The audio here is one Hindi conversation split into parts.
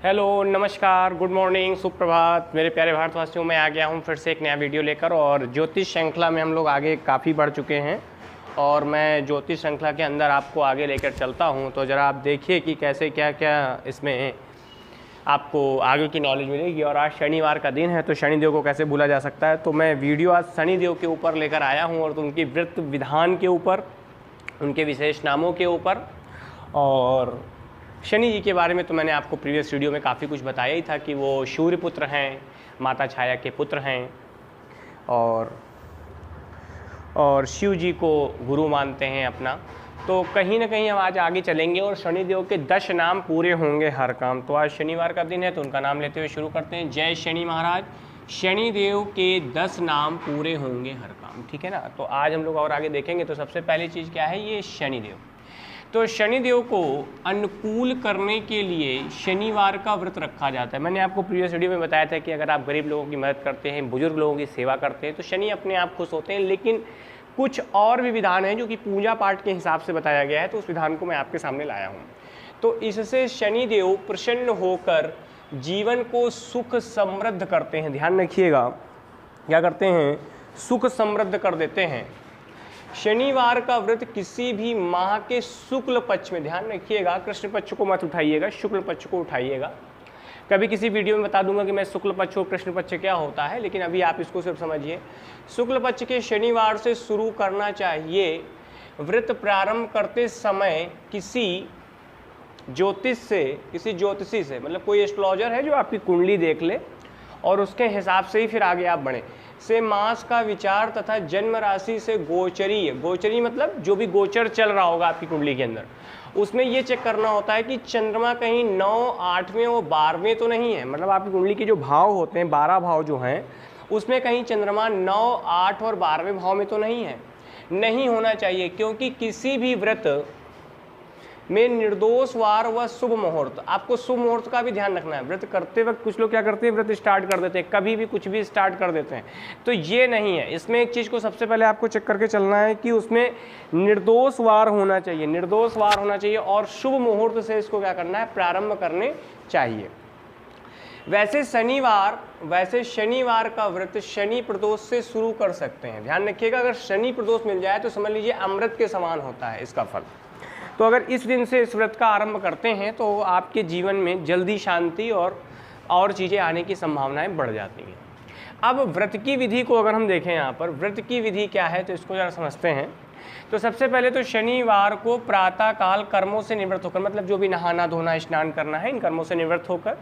हेलो, नमस्कार, गुड मॉर्निंग, सुप्रभात मेरे प्यारे भारतवासियों। मैं आ गया हूँ फिर से एक नया वीडियो लेकर। और ज्योतिष श्रृंखला में हम लोग आगे काफ़ी बढ़ चुके हैं और मैं ज्योतिष श्रृंखला के अंदर आपको आगे लेकर चलता हूँ। तो ज़रा आप देखिए कि कैसे क्या क्या इसमें आपको आगे की नॉलेज मिलेगी। और आज शनिवार का दिन है तो शनिदेव को कैसे भूला जा सकता है। तो मैं वीडियो आज शनिदेव के ऊपर लेकर आया हूँ और उनकी व्रत विधान के ऊपर, उनके विशेष नामों के ऊपर। और शनि जी के बारे में तो मैंने आपको प्रीवियस वीडियो में काफ़ी कुछ बताया ही था कि वो सूर्यपुत्र हैं, माता छाया के पुत्र हैं और शिव जी को गुरु मानते हैं अपना। तो कहीं ना कहीं हम आज आगे चलेंगे और शनिदेव के 10 नाम पूरे होंगे हर काम। तो आज शनिवार का दिन है तो उनका नाम लेते हुए शुरू करते हैं। जय शनि महाराज। शनिदेव के 10 नाम पूरे होंगे हर काम, ठीक है ना। तो आज हम लोग और आगे देखेंगे। तो सबसे पहली चीज़ क्या है, ये शनिदेव। तो शनिदेव को अनुकूल करने के लिए शनिवार का व्रत रखा जाता है। मैंने आपको प्रीवियस वीडियो में बताया था कि अगर आप गरीब लोगों की मदद करते हैं, बुजुर्ग लोगों की सेवा करते हैं तो शनि अपने आप खुश होते हैं। लेकिन कुछ और भी विधान हैं जो कि पूजा पाठ के हिसाब से बताया गया है, तो उस विधान को मैं आपके सामने लाया हूँ। तो इससे शनिदेव प्रसन्न होकर जीवन को सुख समृद्ध करते हैं। ध्यान रखिएगा, क्या करते हैं, सुख समृद्ध कर देते हैं। शनिवार का व्रत किसी भी माह के शुक्ल पक्ष में, ध्यान रखिएगा, कृष्ण पक्ष को मत उठाइएगा, शुक्ल पक्ष को उठाइएगा। कभी किसी वीडियो में बता दूंगा कि मैं शुक्ल पक्ष और कृष्ण पक्ष क्या होता है, लेकिन अभी आप इसको सिर्फ समझिए। शुक्ल पक्ष के शनिवार से शुरू करना चाहिए। व्रत प्रारंभ करते समय किसी ज्योतिषी से, मतलब कोई एस्ट्रोलॉजर है जो आपकी कुंडली देख ले और उसके हिसाब से ही फिर आगे आप बढ़ें, से मास का विचार तथा जन्म राशि से गोचरी मतलब जो भी गोचर चल रहा होगा आपकी कुंडली के अंदर, उसमें ये चेक करना होता है कि चंद्रमा कहीं 9, 8वें और 12वें तो नहीं है। मतलब आपकी कुंडली के जो भाव होते हैं, 12 भाव जो हैं, उसमें कहीं चंद्रमा 9, 8 और 12वें भाव में तो नहीं है। नहीं होना चाहिए, क्योंकि किसी भी व्रत में निर्दोष वार व शुभ मुहूर्त, आपको शुभ मुहूर्त का भी ध्यान रखना है। व्रत करते वक्त कुछ लोग क्या करते हैं, व्रत स्टार्ट कर देते हैं, कभी भी कुछ भी स्टार्ट कर देते हैं, तो ये नहीं है। इसमें एक चीज़ को सबसे पहले आपको चेक करके चलना है कि उसमें निर्दोष वार होना चाहिए, निर्दोष वार होना चाहिए और शुभ मुहूर्त से इसको क्या करना है, प्रारंभ करने चाहिए। वैसे शनिवार का व्रत शनि प्रदोष से शुरू कर सकते हैं। ध्यान रखिएगा, अगर शनि प्रदोष मिल जाए तो समझ लीजिए अमृत के समान होता है इसका फल। तो अगर इस दिन से इस व्रत का आरंभ करते हैं तो आपके जीवन में जल्दी शांति और चीज़ें आने की संभावनाएं बढ़ जाती हैं। अब व्रत की विधि को अगर हम देखें, यहाँ पर व्रत की विधि क्या है तो इसको ज़रा समझते हैं। तो सबसे पहले तो शनिवार को प्रातःकाल कर्मों से निवृत्त होकर, मतलब जो भी नहाना धोना स्नान करना है, इन कर्मों से निवृत्त होकर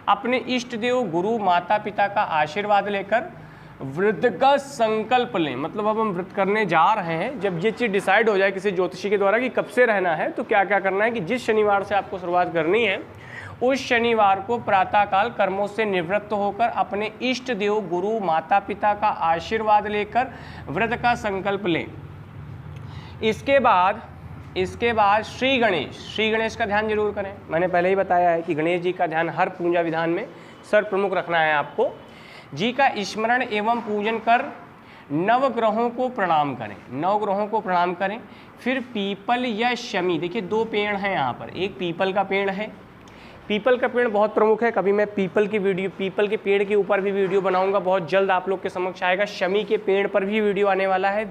अपने इष्ट देव गुरु माता पिता का आशीर्वाद लेकर व्रत का संकल्प लें। मतलब अब हम व्रत करने जा रहे हैं, जब ये चीज़ डिसाइड हो जाए किसी ज्योतिषी के द्वारा कि कब से रहना है, तो क्या क्या करना है कि जिस शनिवार से आपको शुरुआत करनी है उस शनिवार को प्रातःकाल कर्मों से निवृत्त होकर अपने इष्ट देव गुरु माता पिता का आशीर्वाद लेकर व्रत का संकल्प लें। इसके बाद श्री गणेश का ध्यान जरूर करें। मैंने पहले ही बताया है कि गणेश जी का ध्यान हर पूजा विधान में सर्वप्रमुख रखना है आपको। जी का स्मरण एवं पूजन कर नवग्रहों को प्रणाम करें। फिर पीपल या शमी, देखिए 2 पेड़ हैं यहाँ पर, एक पीपल का पेड़ है। पीपल का पेड़ बहुत प्रमुख है, कभी मैं पीपल के पेड़ के ऊपर भी वीडियो बनाऊंगा, बहुत जल्द आप लोग के समक्ष आएगा। शमी के पेड़ पर भी वीडियो आने वाला है,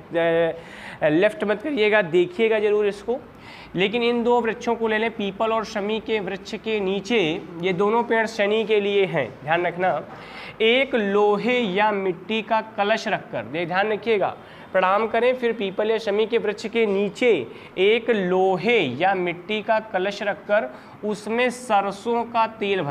लेफ्ट मत करिएगा, देखिएगा जरूर इसको। लेकिन इन 2 वृक्षों को ले लें, पीपल और शमी के वृक्ष के नीचे ये दोनों पेड़ शनि के लिए हैं, ध्यान रखना। एक लोहे या मिट्टी का कलश रखकर, ध्यान रखिएगा, प्रणाम करें। फिर पीपल या शमी के वृक्ष के नीचे एक लोहे या मिट्टी का कलश रखकर उसमें सरसों का तेल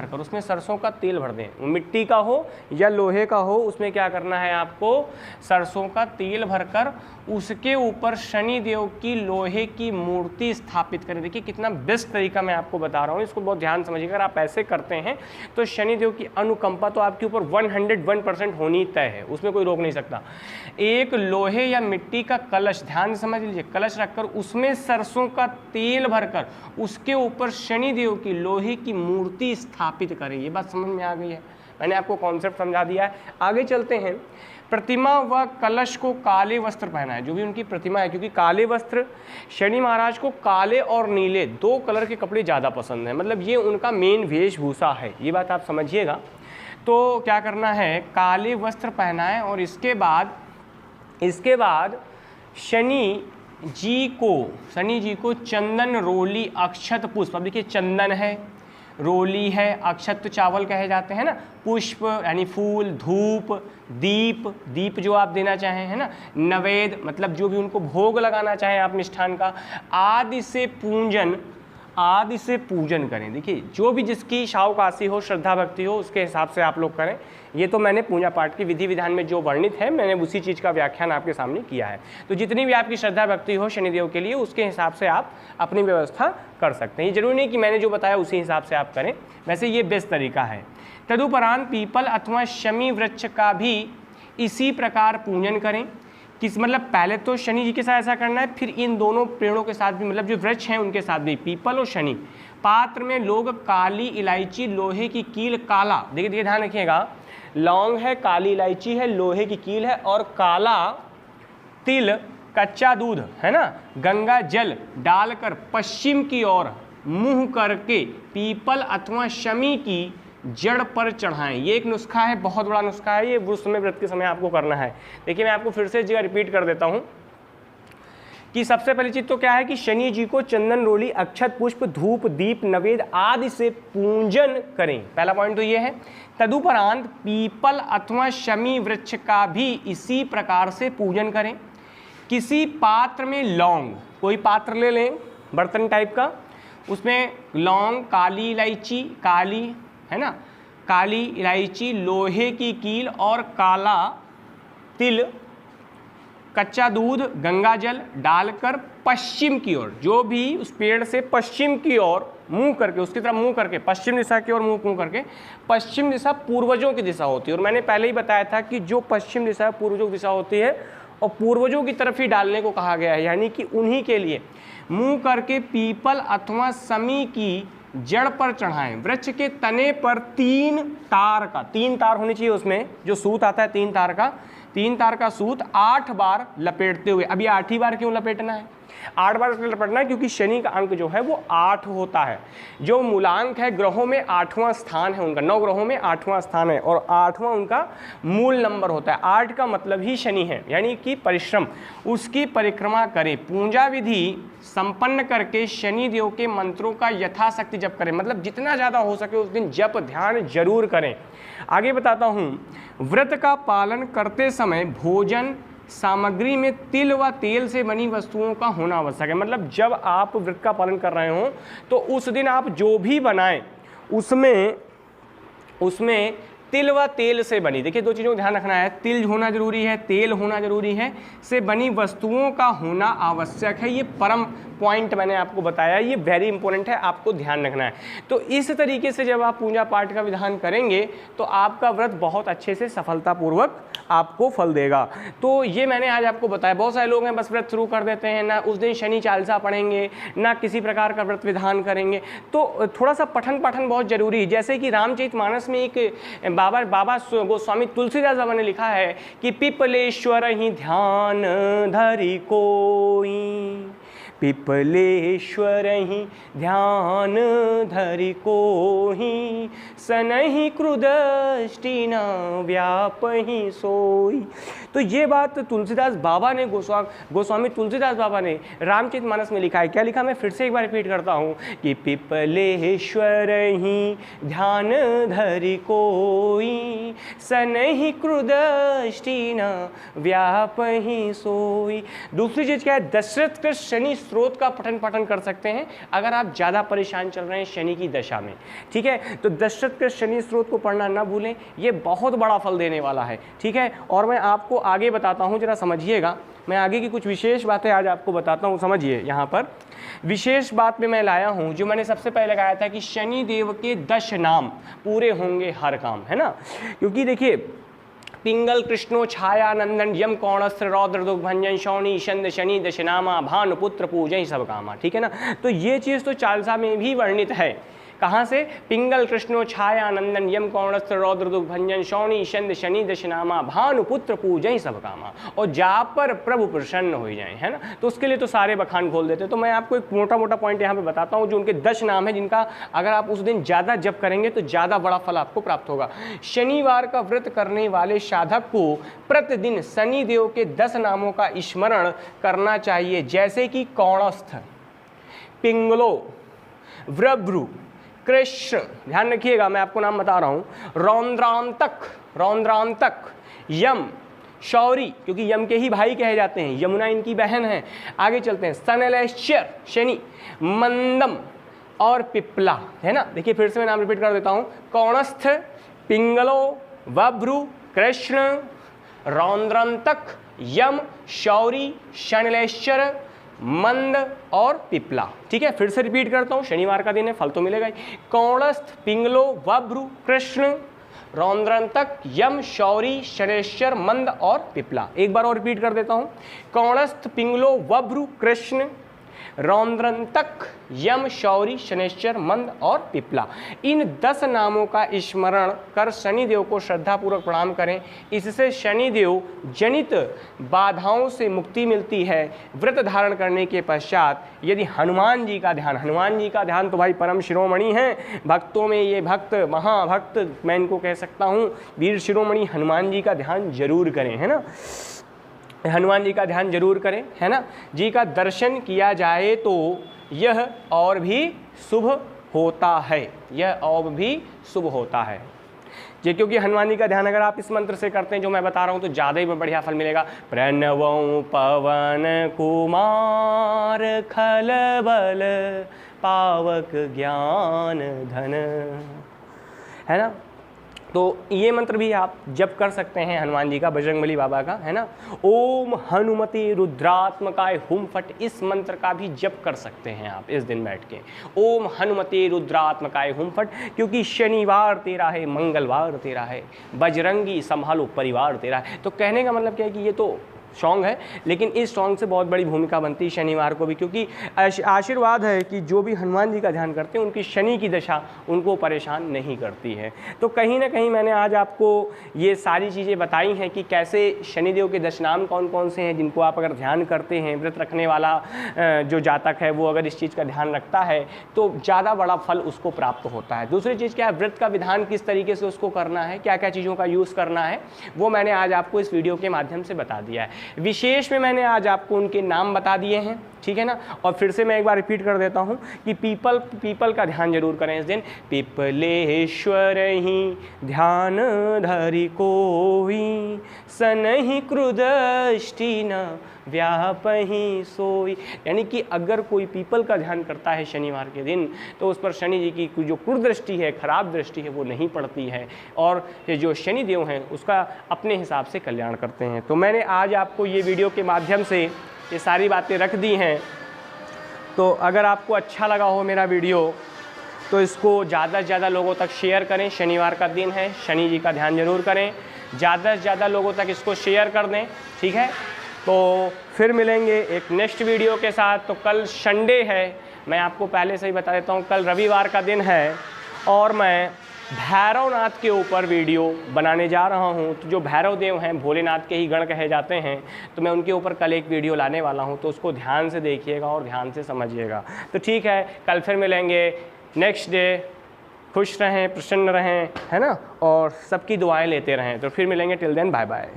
भर दें। मिट्टी का हो या लोहे का हो, उसमें क्या करना है आपको, सरसों का तेल भरकर उसके ऊपर शनि देव की लोहे की मूर्ति स्थापित करें। देखिए कितना बेस्ट तरीका मैं आपको बता रहा हूँ, इसको बहुत ध्यान समझिएगा। अगर आप ऐसे करते हैं तो शनि देव की अनुकंपा तो आपके ऊपर 101% होनी तय है, उसमें कोई रोक नहीं सकता। एक लोहे या मिट्टी का कलश, ध्यान से समझ लीजिए, कलश रखकर उसमें सरसों का तेल भरकर उसके ऊपर शनि देव की लोहे की मूर्ति स्थापित करें। ये बात समझ में आ गई है, मैंने आपको कॉन्सेप्ट समझा दिया है। आगे चलते हैं। प्रतिमा व कलश को काले वस्त्र पहनाए, जो भी उनकी प्रतिमा है, क्योंकि काले वस्त्र शनि महाराज को काले और नीले 2 कलर के कपड़े ज़्यादा पसंद हैं, मतलब ये उनका मेन वेशभूषा है, ये बात आप समझिएगा। तो क्या करना है, काले वस्त्र पहनाएं और इसके बाद शनि जी को चंदन, रोली, अक्षत, पुष्प, अब देखिए चंदन है, रोली है, अक्षत तो चावल कहे जाते हैं ना, पुष्प यानी फूल, धूप, दीप जो आप देना चाहें, है ना, नवेद मतलब जो भी उनको भोग लगाना चाहें आप मिष्ठान का, आदि से पूजन करें। देखिए जो भी जिसकी शावकाशी हो, श्रद्धा भक्ति हो, उसके हिसाब से आप लोग करें। ये तो मैंने पूजा पाठ की विधि विधान में जो वर्णित है मैंने उसी चीज़ का व्याख्यान आपके सामने किया है। तो जितनी भी आपकी श्रद्धा भक्ति हो शनिदेव के लिए, उसके हिसाब से आप अपनी व्यवस्था कर सकते हैं। ये जरूरी नहीं कि मैंने जो बताया उसी हिसाब से आप करें, वैसे ये बेस्ट तरीका है। तदुपरांत पीपल अथवा शमी वृक्ष का भी इसी प्रकार पूजन करें। मतलब पहले तो शनि जी के साथ ऐसा करना है, फिर इन दोनों पेड़ों के साथ भी, मतलब जो वृक्ष हैं उनके साथ भी, पीपल और शनि। पात्र में लोग काली इलायची, लोहे की कील, काला, देखिए ध्यान रखिएगा, लौंग है, काली इलायची है, लोहे की कील है और काला तिल, कच्चा दूध है ना, गंगा जल डालकर पश्चिम की ओर मुंह करके पीपल अथवा शमी की जड़ पर चढ़ाएं। ये एक नुस्खा है, बहुत बड़ा नुस्खा है, ये उस समय व्रत के समय आपको करना है। देखिए मैं आपको फिर से जगह रिपीट कर देता हूँ कि सबसे पहली चीज तो क्या है कि शनि जी को चंदन, रोली, अक्षत, पुष्प, धूप, दीप, नवेद आदि से पूजन करें। पहला पॉइंट तो ये है। तदुपरांत पीपल अथवा शमी वृक्ष का भी इसी प्रकार से पूजन करें। किसी पात्र में लौंग, कोई पात्र ले लें बर्तन टाइप का, उसमें लौंग, काली इलायची, काली है ना, काली इलायची, लोहे की कील और काला तिल, कच्चा दूध, गंगा जल डालकर पश्चिम की ओर, जो भी उस पेड़ से पश्चिम की ओर मुंह करके, उसकी तरफ मुंह करके, पश्चिम दिशा की ओर मुंह करके, पश्चिम दिशा पूर्वजों की दिशा होती है। और मैंने पहले ही बताया था कि जो पश्चिम दिशा पूर्वजों की दिशा होती है और पूर्वजों की तरफ ही डालने को कहा गया है, यानी कि उन्हीं के लिए मुंह करके पीपल अथवा शमी की जड़ पर चढ़ाएं। वृक्ष के तने पर 3 तार होनी चाहिए, उसमें जो सूत आता है 3 तार का सूत 8 बार लपेटते हुए। अभी 8 ही बार क्यों लपेटना है? 8 बार लपेटना है क्योंकि शनि का अंक जो है वो 8 होता है। जो मूलांक है ग्रहों में 8वां स्थान है उनका, 9 ग्रहों में 8वां स्थान है और 8वां उनका मूल नंबर होता है। 8 का मतलब ही शनि है, यानी कि परिश्रम। उसकी परिक्रमा करें। पूजा विधि संपन्न करके शनि देव के मंत्रों का यथाशक्ति जप करें, मतलब जितना ज़्यादा हो सके उस दिन जप ध्यान जरूर करें। आगे बताता हूँ, व्रत का पालन करते समय भोजन सामग्री में तिल व तेल से बनी वस्तुओं का होना आवश्यक है। मतलब जब आप व्रत का पालन कर रहे हो तो उस दिन आप जो भी बनाएं उसमें तिल व तेल से बनी, देखिए 2 चीज़ों को ध्यान रखना है, तिल होना जरूरी है, तेल होना जरूरी है, से बनी वस्तुओं का होना आवश्यक है। ये परम पॉइंट मैंने आपको बताया, ये वेरी इंपॉर्टेंट है, आपको ध्यान रखना है। तो इस तरीके से जब आप पूजा पाठ का विधान करेंगे तो आपका व्रत बहुत अच्छे से सफलतापूर्वक आपको फल देगा। तो ये मैंने आज आपको बताया। बहुत सारे लोग हैं बस व्रत शुरू कर देते हैं, ना उस दिन शनि चालीसा पढ़ेंगे, ना किसी प्रकार का व्रत विधान करेंगे। तो थोड़ा सा पठन पाठन बहुत जरूरी है। जैसे कि रामचरितमानस में एक बाबा गोस्वामी तुलसीदास बाबा ने लिखा है कि पिपलेश्वर ही ध्यान धरि कोई, पिपलेश्वर ही ध्यान धरि कोही, सनहि क्रुदष्टि न व्यापहि सोई। तो ये बात तुलसीदास बाबा ने, गोस्वामी तुलसीदास बाबा ने रामचरितमानस में लिखा है। क्या लिखा, मैं फिर से एक बार रिपीट करता हूँ कि पिपलेश्वर ही ध्यान धरि कोई, सनहि क्रुदष्टि न व्यापहि सोई। दूसरी चीज क्या है, दशरथ कृत शनि स्रोत का पठन पाठन कर सकते हैं अगर आप ज़्यादा परेशान चल रहे हैं शनि की दशा में, ठीक है। तो दशरथ के शनि स्रोत को पढ़ना ना भूलें, ये बहुत बड़ा फल देने वाला है, ठीक है। और मैं आपको आगे बताता हूँ, जरा समझिएगा, मैं आगे की कुछ विशेष बातें आज आपको बताता हूँ। समझिए, यहाँ पर विशेष बात में मैं लाया हूँ जो मैंने सबसे पहले लगाया था कि शनि देव के 10 नाम पूरे होंगे हर काम, है ना। क्योंकि देखिए, पिंगल कृष्णो छाया नंदन यम कौणस्त्र रौद्र दुग्भंजन शौनी शंद शनि दशनामा भानुपुत्र पूजय सब कामा, ठीक है ना। तो ये चीज़ तो चालीसा में भी वर्णित है कहाँ से? पिंगल कृष्णो छाया नंदन यम कौणस्थ रौद्र दुख भंजन शौनी शंद शनि दशनामा भानुपुत्र पूजय सब कामा, और जा पर प्रभु प्रसन्न हो जाए, है ना। तो उसके लिए तो सारे बखान खोल देते। तो मैं आपको एक मोटा मोटा पॉइंट यहाँ पे बताता हूँ, जो उनके 10 नाम है जिनका अगर आप उस दिन ज़्यादा जप करेंगे तो ज़्यादा बड़ा फल आपको प्राप्त होगा। शनिवार का व्रत करने वाले साधक को प्रतिदिन शनि देव के 10 नामों का स्मरण करना चाहिए, जैसे कि कौणस्थ, पिंगलो, व्रभ्रु, कृष्ण, ध्यान रखिएगा मैं आपको नाम बता रहा हूँ, रौद्रांतक, यम, शौरी, क्योंकि यम के ही भाई कहे जाते हैं, यमुना इनकी बहन है। आगे चलते हैं, शनैश्चर शनि, मंदम और पिपला, है ना। देखिए फिर से मैं नाम रिपीट कर देता हूँ, कौणस्थ, पिंगलो, वभ्रु, कृष्ण, रौद्रांतक, यम, शौरी, शनैश्चर, मंद और पिपला। ठीक है, फिर से रिपीट करता हूँ, शनिवार का दिन है, फल तो मिलेगा ही। कौणस्थ, पिंगलो, वभ्रु, कृष्ण, रौद्रांतक, यम, शौरी, शनैश्चर, मंद और पिपला। एक बार और रिपीट कर देता हूँ, कौणस्थ, पिंगलो, वभ्रु, कृष्ण, रौद्रांतक, यम, शौरी, शनैश्चर, मंद और पिपला। इन 10 नामों का स्मरण कर शनिदेव को श्रद्धापूर्वक प्रणाम करें। इससे शनिदेव जनित बाधाओं से मुक्ति मिलती है। व्रत धारण करने के पश्चात यदि हनुमान जी का ध्यान तो भाई परम शिरोमणि हैं, भक्तों में ये भक्त महाभक्त मैं इनको कह सकता हूँ, वीर शिरोमणि हनुमान जी का ध्यान जरूर करें, है ना। हनुमान जी का ध्यान जरूर करें, है ना। जी का दर्शन किया जाए तो यह और भी शुभ होता है, यह और भी शुभ होता है जी, क्योंकि हनुमान जी का ध्यान अगर आप इस मंत्र से करते हैं जो मैं बता रहा हूँ तो ज़्यादा ही बढ़िया फल मिलेगा। प्रणवं पवन कुमार खलबल पावक ज्ञान धन, है ना। तो ये मंत्र भी आप जप कर सकते हैं हनुमान जी का, बजरंगबली बाबा का, है ना। ओम हनुमति रुद्रात्मकाय हुम फट, इस मंत्र का भी जप कर सकते हैं आप इस दिन बैठ के। ओम हनुमति रुद्रात्मकाय हुम फट, क्योंकि शनिवार तेरा है, मंगलवार तेरा है, बजरंगी संभालो परिवार तेरा है। तो कहने का मतलब क्या है कि ये तो सॉन्ग है, लेकिन इस सॉन्ग से बहुत बड़ी भूमिका बनती है शनिवार को भी, क्योंकि आशीर्वाद है कि जो भी हनुमान जी का ध्यान करते हैं उनकी शनि की दशा उनको परेशान नहीं करती है। तो कहीं ना कहीं मैंने आज आपको ये सारी चीज़ें बताई हैं कि कैसे शनिदेव के 10 नाम कौन कौन से हैं जिनको आप अगर ध्यान करते हैं, व्रत रखने वाला जो जातक है वो अगर इस चीज़ का ध्यान रखता है तो ज़्यादा बड़ा फल उसको प्राप्त होता है। दूसरी चीज़ क्या है, व्रत का विधान किस तरीके से उसको करना है, क्या क्या चीज़ों का यूज़ करना है, वो मैंने आज आपको इस वीडियो के माध्यम से बता दिया है। विशेष में मैंने आज आपको उनके नाम बता दिए हैं, ठीक है ना। और फिर से मैं एक बार रिपीट कर देता हूं कि पीपल का ध्यान जरूर करें इस दिन। पिपलेश्वर ही ध्यान धरि कोई, सनहि क्रुदष्टि न व्यापहि सोई। यानी कि अगर कोई पीपल का ध्यान करता है शनिवार के दिन तो उस पर शनि जी की जो कुदृष्टि है, खराब दृष्टि है, वो नहीं पड़ती है, और ये जो शनि देव हैं उसका अपने हिसाब से कल्याण करते हैं। तो मैंने आज आपको ये वीडियो के माध्यम से ये सारी बातें रख दी हैं। तो अगर आपको अच्छा लगा हो मेरा वीडियो तो इसको ज़्यादा से ज़्यादा लोगों तक शेयर करें। शनिवार का दिन है, शनि जी का ध्यान जरूर करें, ज़्यादा से ज़्यादा लोगों तक इसको शेयर कर दें, ठीक है। तो फिर मिलेंगे एक नेक्स्ट वीडियो के साथ। तो कल संडे है, मैं आपको पहले से ही बता देता हूँ, कल रविवार का दिन है और मैं भैरवनाथ के ऊपर वीडियो बनाने जा रहा हूँ। तो जो भैरव देव हैं भोलेनाथ के ही गण कहे जाते हैं, तो मैं उनके ऊपर कल एक वीडियो लाने वाला हूँ, तो उसको ध्यान से देखिएगा और ध्यान से समझिएगा। तो ठीक है, कल फिर मिलेंगे नेक्स्ट डे। खुश रहें, प्रसन्न रहें, है ना, और सबकी दुआएं लेते रहें। तो फिर मिलेंगे, टिल देन बाय बाय।